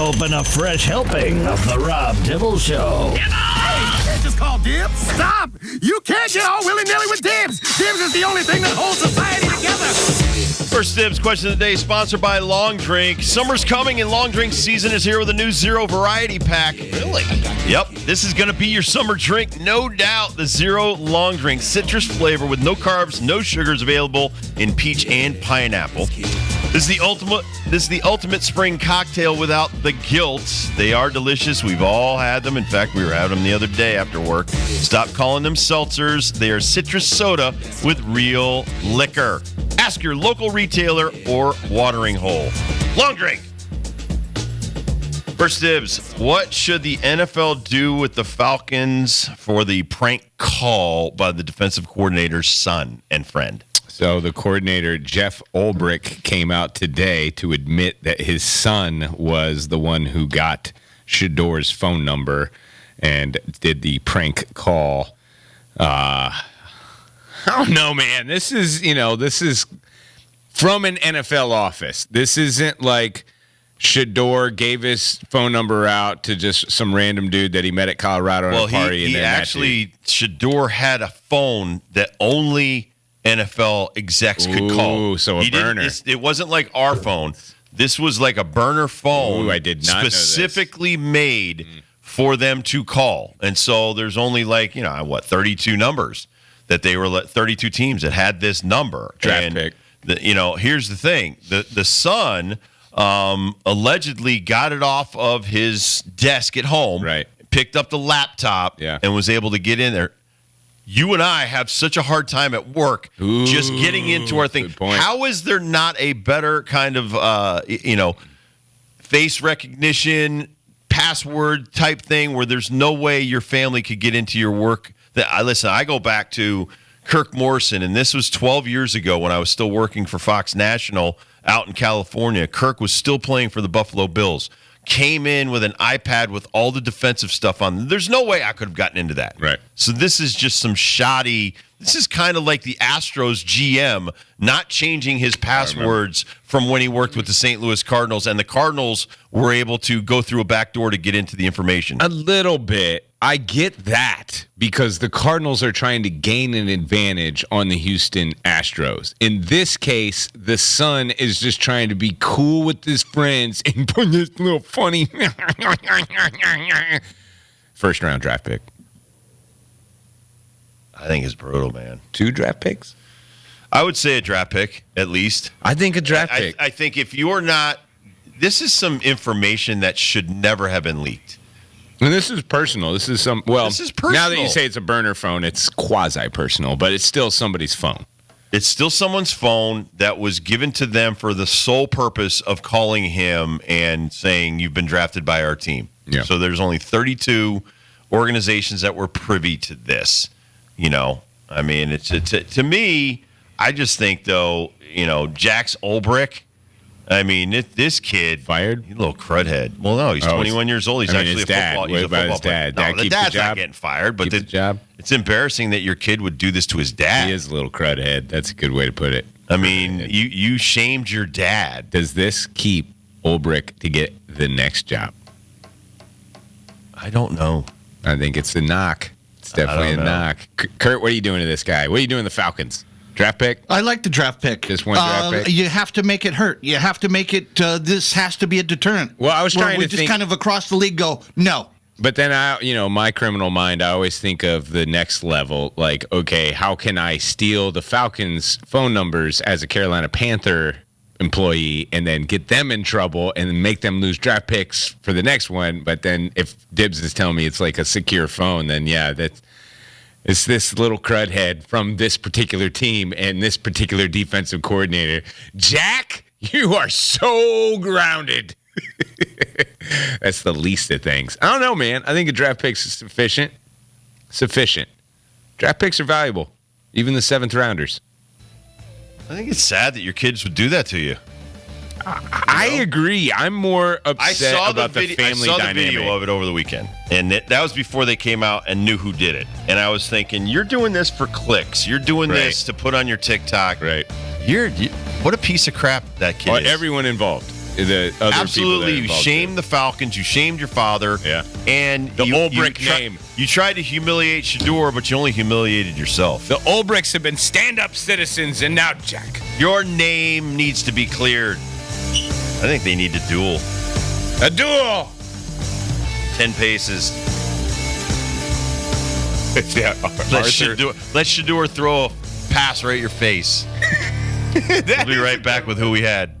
open a fresh helping of the Rob Dibble Show. Hey, you can't just call dibs. Stop! You can't get all willy-nilly with dibs. Dibs is the only thing that holds society together. First Dibs question of the day, sponsored by Long Drink. Summer's coming and Long Drink season is here with a new Zero Variety Pack. Really? Yep, this is going to be your summer drink, no doubt. The Zero Long Drink, citrus flavor with no carbs, no sugars, available in peach and pineapple. This is the ultimate spring cocktail without the guilt. They are delicious. We've all had them. In fact, we were having them the other day after work. Stop calling them seltzers. They are citrus soda with real liquor. Ask your local retailer or watering hole. Long Drink. First Dibs, what should the NFL do with the Falcons for the prank call by the defensive coordinator's son and friend? So the coordinator, Jeff Ulbrich, came out today to admit that his son was the one who got Shedeur's phone number and did the prank call. I don't know, man. This is from an NFL office. This isn't like Shedeur gave his phone number out to just some random dude that he met at Colorado at a party. Shedeur had a phone that only NFL execs could call. So a burner. It wasn't like our phone. This was like a burner phone. I did not specifically made for them to call. And so there's only 32 numbers that they were 32 teams that had this number. Draft pick. Here's the thing. The son allegedly got it off of his desk at home. Right. Picked up the laptop and was able to get in there. You and I have such a hard time at work just getting into our thing. How is there not a better kind of, face recognition, password type thing where there's no way your family could get into your work? I go back to Kirk Morrison, and this was 12 years ago when I was still working for Fox National out in California. Kirk was still playing for the Buffalo Bills. Came in with an iPad with all the defensive stuff on. There's no way I could have gotten into that. Right. So this is just some shoddy. This is kind of like the Astros GM not changing his passwords from when he worked with the St. Louis Cardinals, and the Cardinals were able to go through a back door to get into the information. A little bit. I get that because the Cardinals are trying to gain an advantage on the Houston Astros. In this case, the son is just trying to be cool with his friends and put this little funny first-round draft pick. I think it's brutal, man. 2 draft picks? I would say a draft pick, at least. I think a draft pick. I think if you're not – this is some information that should never have been leaked. And this is personal. This is personal. Now that you say it's a burner phone, it's quasi-personal, but it's still somebody's phone. It's still someone's phone that was given to them for the sole purpose of calling him and saying, you've been drafted by our team. Yeah. So there's only 32 organizations that were privy to this. It's to me, I just think, though, Jax Ulbrich, this kid fired, a little crudhead. Well, no, he's 21 years old. He's actually a football. He's a football player. No, the dad's not getting fired, but the job. It's embarrassing that your kid would do this to his dad. He is a little crudhead. That's a good way to put it. You shamed your dad. Does this keep Ulbrich to get the next job? I don't know. I think it's a knock. It's definitely a knock. Kurt, what are you doing to this guy? What are you doing to the Falcons? Draft pick? I like the draft pick. Just one draft pick? You have to make it hurt. You have to make it, this has to be a deterrent. Well, I was trying to just think, kind of across the league go, no. But then, my criminal mind, I always think of the next level. Like, okay, how can I steal the Falcons' phone numbers as a Carolina Panther employee and then get them in trouble and make them lose draft picks for the next one? But then if Dibs is telling me it's like a secure phone, then it's this little crud head from this particular team and this particular defensive coordinator. Jack, you are so grounded. That's the least of things. I don't know, man. I think a draft pick is sufficient. Draft picks are valuable, even the 7th rounders. I think it's sad that your kids would do that to you. I agree. I'm more upset about the family dynamic. I saw the video of it over the weekend, and that was before they came out and knew who did it. And I was thinking, you're doing this for clicks. You're doing this to put on your TikTok. Right. What a piece of crap that kid is. Everyone involved. the other absolutely. people You shamed the Falcons. You shamed your father. Yeah. And the Ulbrich name. You tried to humiliate Shedeur, but you only humiliated yourself. The Ulbrichs have been stand-up citizens, and now Jack. Your name needs to be cleared. I think they need to duel. A duel. 10 paces. Yeah, Let Shedeur throw a pass right at your face. We'll be right back with who we had.